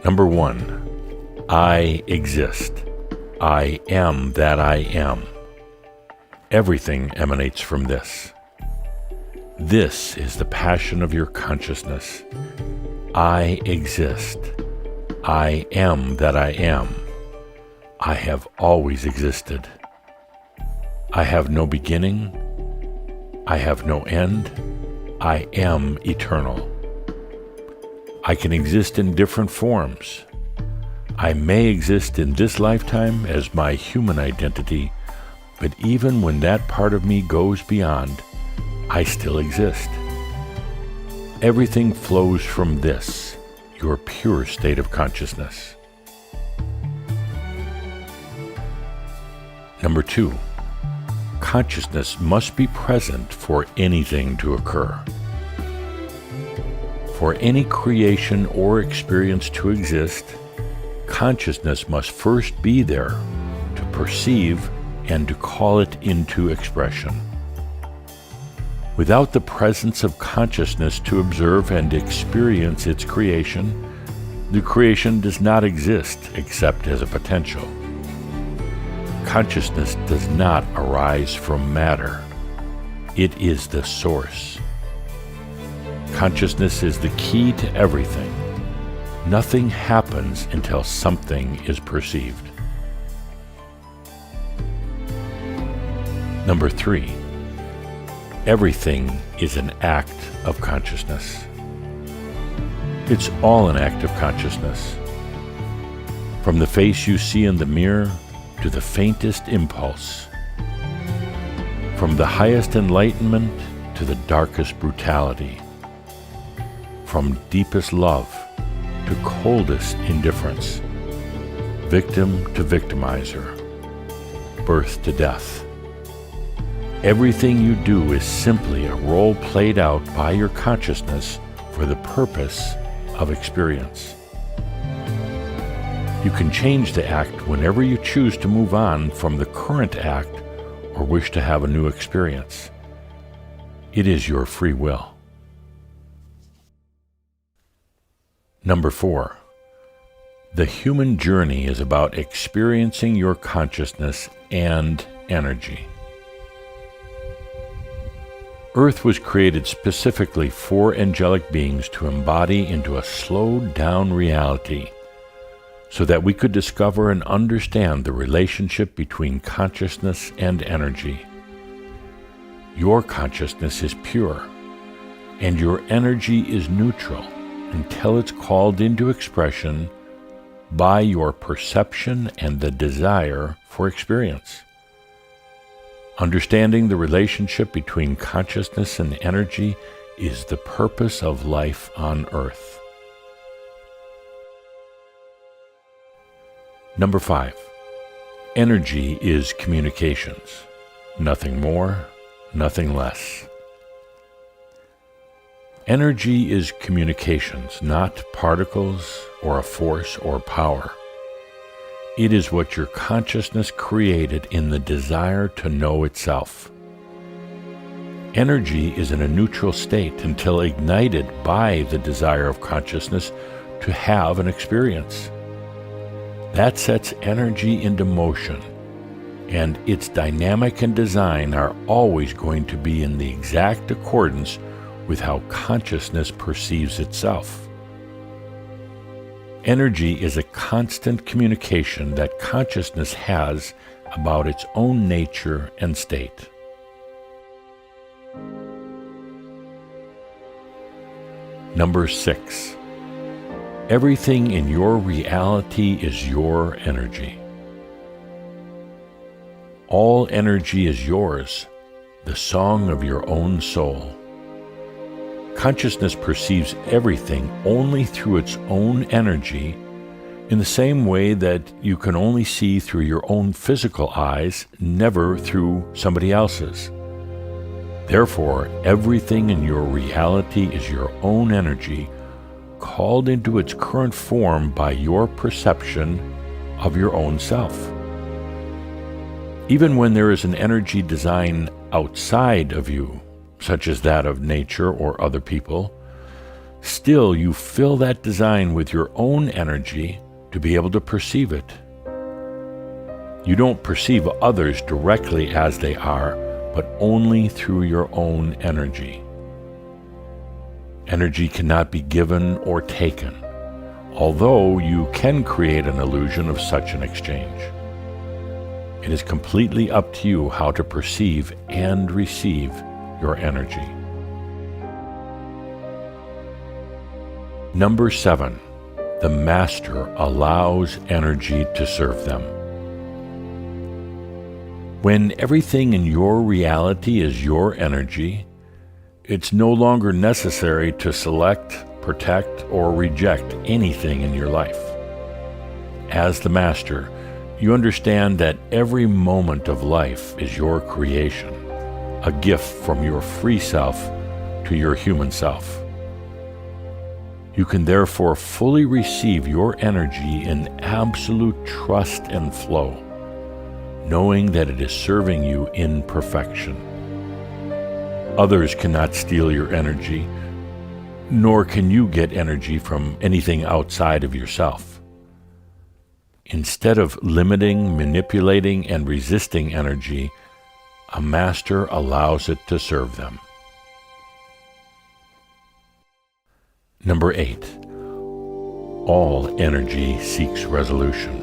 Number 1, I exist. I am that I am. Everything emanates from this. This is the passion of your consciousness. I exist. I am that I am. I have always existed. I have no beginning. I have no end. I am eternal. I can exist in different forms. I may exist in this lifetime as my human identity, but even when that part of me goes beyond, I still exist. Everything flows from this, your pure state of consciousness. Number 2, consciousness must be present for anything to occur. For any creation or experience to exist, consciousness must first be there to perceive and to call it into expression. Without the presence of consciousness to observe and experience its creation, the creation does not exist except as a potential. Consciousness does not arise from matter. It is the source. Consciousness is the key to everything. Nothing happens until something is perceived. Number 3, everything is an act of consciousness. It's all an act of consciousness. From the face you see in the mirror to the faintest impulse. From the highest enlightenment to the darkest brutality. From deepest love to coldest indifference. Victim to victimizer. Birth to death. Everything you do is simply a role played out by your consciousness for the purpose of experience. You can change the act whenever you choose to move on from the current act or wish to have a new experience. It is your free will. Number 4, the human journey is about experiencing your consciousness and energy. Earth was created specifically for angelic beings to embody into a slowed-down reality so that we could discover and understand the relationship between consciousness and energy. Your consciousness is pure, and your energy is neutral until it's called into expression by your perception and the desire for experience. Understanding the relationship between consciousness and energy is the purpose of life on Earth. Number 5, energy is communications. Nothing more, nothing less. Energy is communications, not particles or a force or power. It is what your consciousness created in the desire to know itself. Energy is in a neutral state until ignited by the desire of consciousness to have an experience. That sets energy into motion, and its dynamic and design are always going to be in the exact accordance with how consciousness perceives itself. Energy is a constant communication that consciousness has about its own nature and state. Number 6, everything in your reality is your energy. All energy is yours, the song of your own soul. Consciousness perceives everything only through its own energy, in the same way that you can only see through your own physical eyes, never through somebody else's. Therefore, everything in your reality is your own energy, called into its current form by your perception of your own self. Even when there is an energy design outside of you, such as that of nature or other people, Still, you fill that design with your own energy to be able to perceive it. You don't perceive others directly as they are, but only through your own energy. Energy cannot be given or taken, although you can create an illusion of such an exchange. It is completely up to you how to perceive and receive your energy. Number 7, the Master allows energy to serve them. When everything in your reality is your energy, it's no longer necessary to select, protect, or reject anything in your life. As the Master, you understand that every moment of life is your creation, a gift from your free self to your human self. You can therefore fully receive your energy in absolute trust and flow, knowing that it is serving you in perfection. Others cannot steal your energy, nor can you get energy from anything outside of yourself. Instead of limiting, manipulating, and resisting energy, a Master allows it to serve them. Number 8, all energy seeks resolution.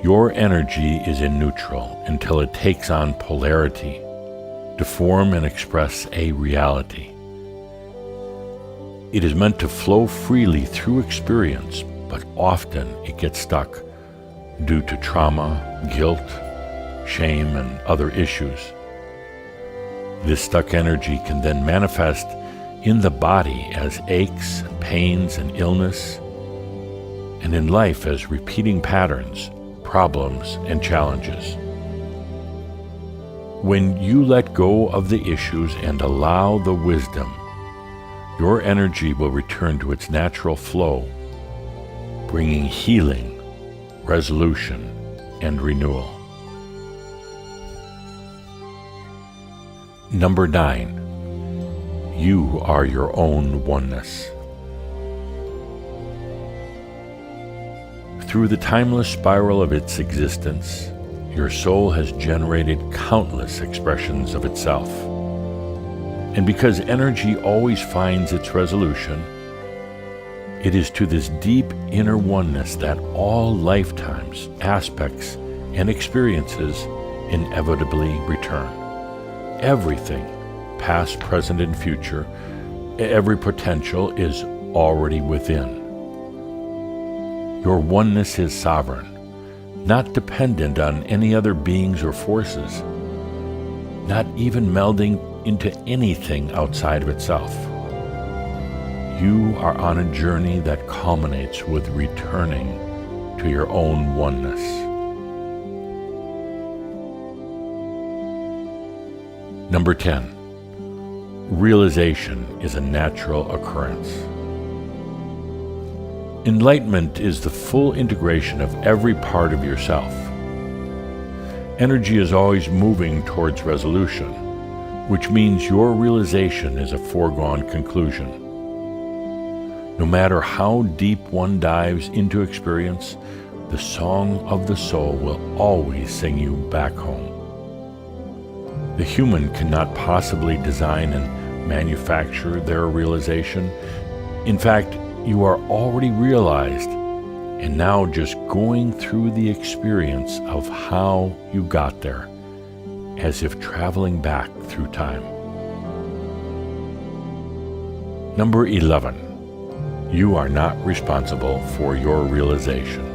Your energy is in neutral until it takes on polarity to form and express a reality. It is meant to flow freely through experience, but often it gets stuck due to trauma, guilt, shame, and other issues. This stuck energy can then manifest in the body as aches, pains, and illness, and in life as repeating patterns, problems, and challenges. When you let go of the issues and allow the wisdom, your energy will return to its natural flow, bringing healing, resolution, and renewal. Number 9, you are your own oneness. Through the timeless spiral of its existence, your soul has generated countless expressions of itself. And because energy always finds its resolution, it is to this deep inner oneness that all lifetimes, aspects, and experiences inevitably return. Everything, past, present, and future, every potential is already within. Your oneness is sovereign, not dependent on any other beings or forces, not even melding into anything outside of itself. You are on a journey that culminates with returning to your own oneness. Number 10, realization is a natural occurrence. Enlightenment is the full integration of every part of yourself. Energy is always moving towards resolution, which means your realization is a foregone conclusion. No matter how deep one dives into experience, the song of the soul will always sing you back home. The human cannot possibly design and manufacture their realization. In fact, you are already realized, and now just going through the experience of how you got there, as if traveling back through time. Number 11, you are not responsible for your realization.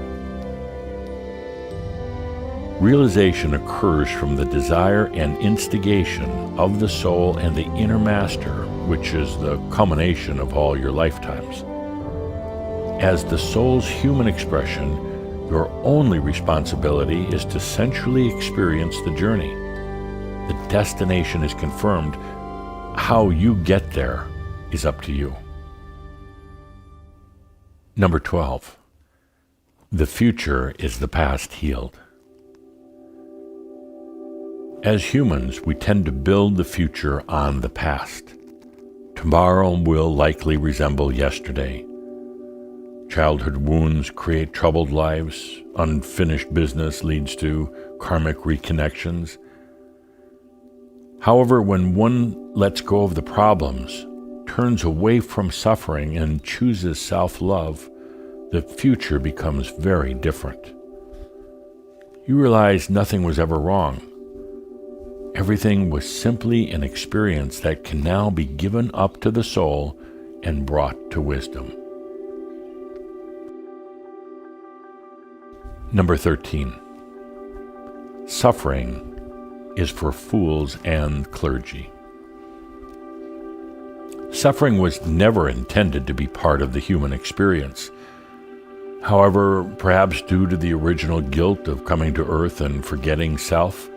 Realization occurs from the desire and instigation of the soul and the inner master, which is the culmination of all your lifetimes. As the soul's human expression, your only responsibility is to sensually experience the journey. The destination is confirmed. How you get there is up to you. Number 12, the future is the past healed. As humans, we tend to build the future on the past, Tomorrow will likely resemble yesterday. Childhood wounds create troubled lives. Unfinished business leads to karmic reconnections. However, when one lets go of the problems, turns away from suffering, and chooses self-love, the future becomes very different. You realize nothing was ever wrong. Everything was simply an experience that can now be given up to the soul and brought to wisdom. Number 13. Suffering is for fools and clergy. Suffering was never intended to be part of the human experience. However, perhaps due to the original guilt of coming to earth and forgetting self,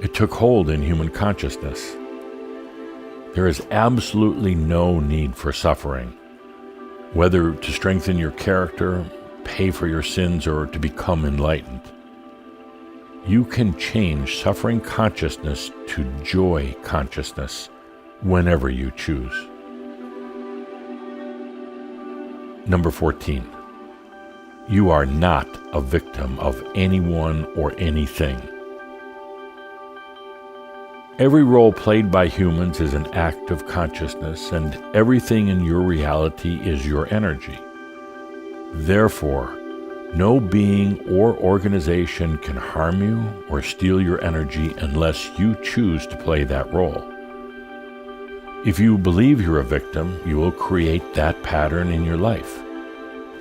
it took hold in human consciousness. There is absolutely no need for suffering, whether to strengthen your character, pay for your sins, or to become enlightened. You can change suffering consciousness to joy consciousness whenever you choose. Number 14. You are not a victim of anyone or anything. Every role played by humans is an act of consciousness, and everything in your reality is your energy. Therefore, no being or organization can harm you or steal your energy unless you choose to play that role. If you believe you're a victim, you will create that pattern in your life.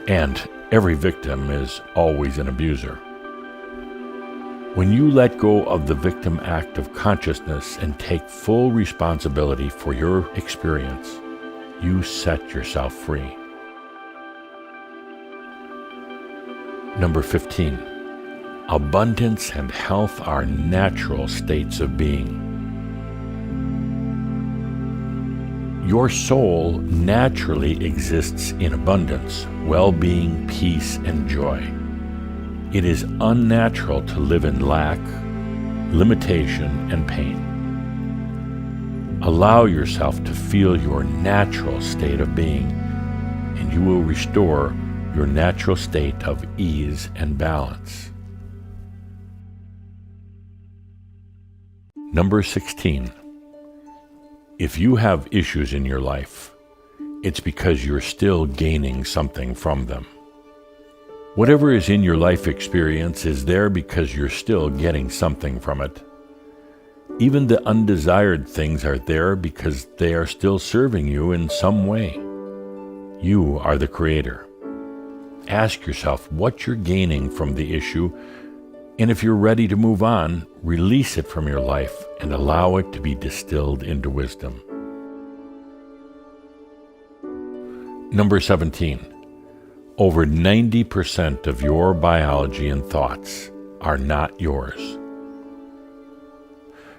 And every victim is always an abuser. When you let go of the victim act of consciousness and take full responsibility for your experience, you set yourself free. Number 15. Abundance and health are natural states of being. Your soul naturally exists in abundance, well-being, peace, and joy. It is unnatural to live in lack, limitation, and pain. Allow yourself to feel your natural state of being, and you will restore your natural state of ease and balance. Number 16. If you have issues in your life, it's because you're still gaining something from them. Whatever is in your life experience is there because you're still getting something from it. Even the undesired things are there because they are still serving you in some way. You are the creator. Ask yourself what you're gaining from the issue, and if you're ready to move on, release it from your life and allow it to be distilled into wisdom. Number 17. Over 90% of your biology and thoughts are not yours.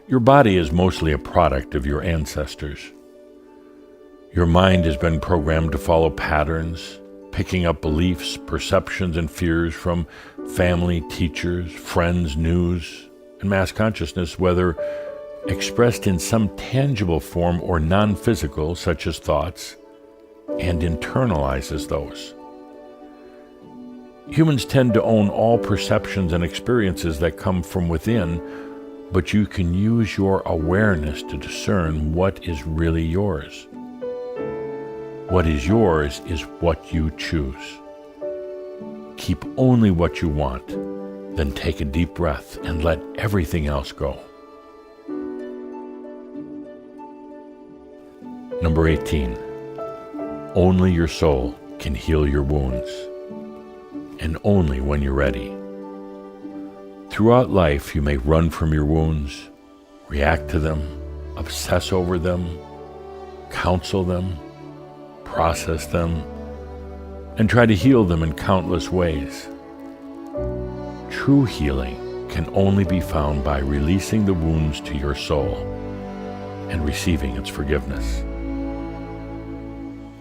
Your body is mostly a product of your ancestors. Your mind has been programmed to follow patterns, picking up beliefs, perceptions, and fears from family, teachers, friends, news, and mass consciousness, whether expressed in some tangible form or non-physical, such as thoughts, and internalizes those. Humans tend to own all perceptions and experiences that come from within, but you can use your awareness to discern what is really yours. What is yours is what you choose. Keep only what you want, then take a deep breath and let everything else go. Number 18. Only your soul can heal your wounds, and only when you're ready. Throughout life, you may run from your wounds, react to them, obsess over them, counsel them, process them, and try to heal them in countless ways. True healing can only be found by releasing the wounds to your soul and receiving its forgiveness.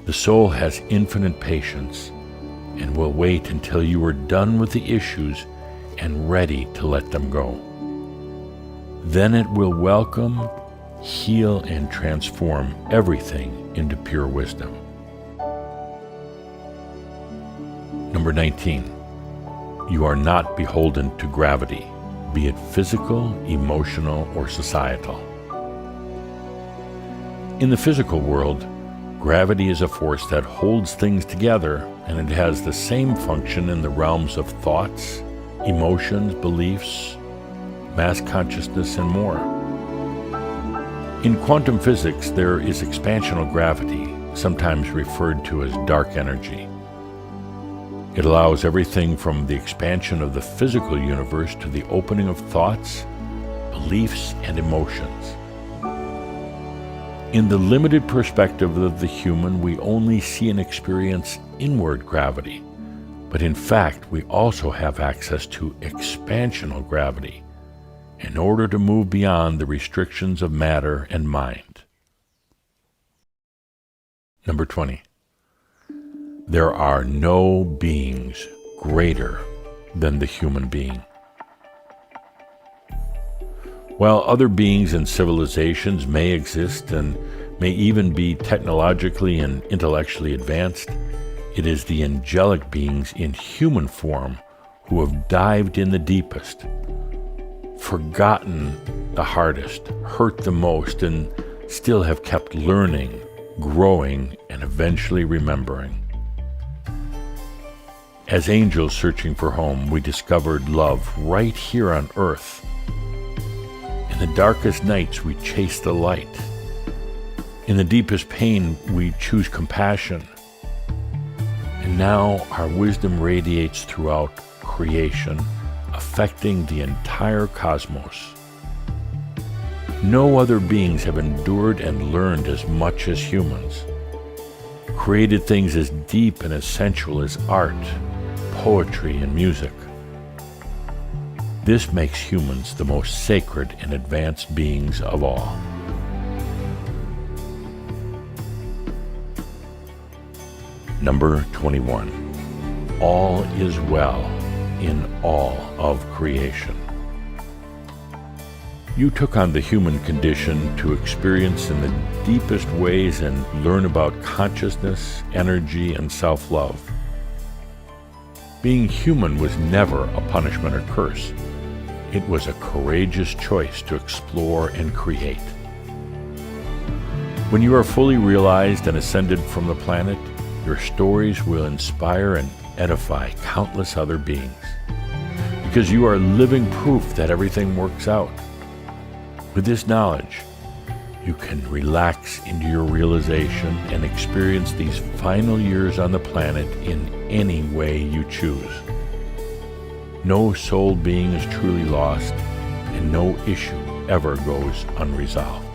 The soul has infinite patience and will wait until you are done with the issues and ready to let them go. Then it will welcome, heal, and transform everything into pure wisdom. Number 19, you are not beholden to gravity, be it physical, emotional, or societal. In the physical world, gravity is a force that holds things together, and it has the same function in the realms of thoughts, emotions, beliefs, mass consciousness, and more. In quantum physics, there is expansional gravity, sometimes referred to as dark energy. It allows everything from the expansion of the physical universe to the opening of thoughts, beliefs, and emotions. In the limited perspective of the human, we only see and experience inward gravity, but in fact, we also have access to expansional gravity in order to move beyond the restrictions of matter and mind. Number 20. There are no beings greater than the human being. While other beings and civilizations may exist and may even be technologically and intellectually advanced, it is the angelic beings in human form who have dived in the deepest, forgotten the hardest, hurt the most, and still have kept learning, growing, and eventually remembering. As angels searching for home, we discovered love right here on earth. In the darkest nights, we chase the light. In the deepest pain, we choose compassion. And now our wisdom radiates throughout creation, affecting the entire cosmos. No other beings have endured and learned as much as humans, created things as deep and as sensual as art, poetry, and music. This makes humans the most sacred and advanced beings of all. Number 21. All is well in all of creation. You took on the human condition to experience in the deepest ways and learn about consciousness, energy, and self-love. Being human was never a punishment or curse. It was a courageous choice to explore and create. When you are fully realized and ascended from the planet, your stories will inspire and edify countless other beings, because you are living proof that everything works out. With this knowledge, you can relax into your realization and experience these final years on the planet in any way you choose. No soul being is truly lost, and no issue ever goes unresolved.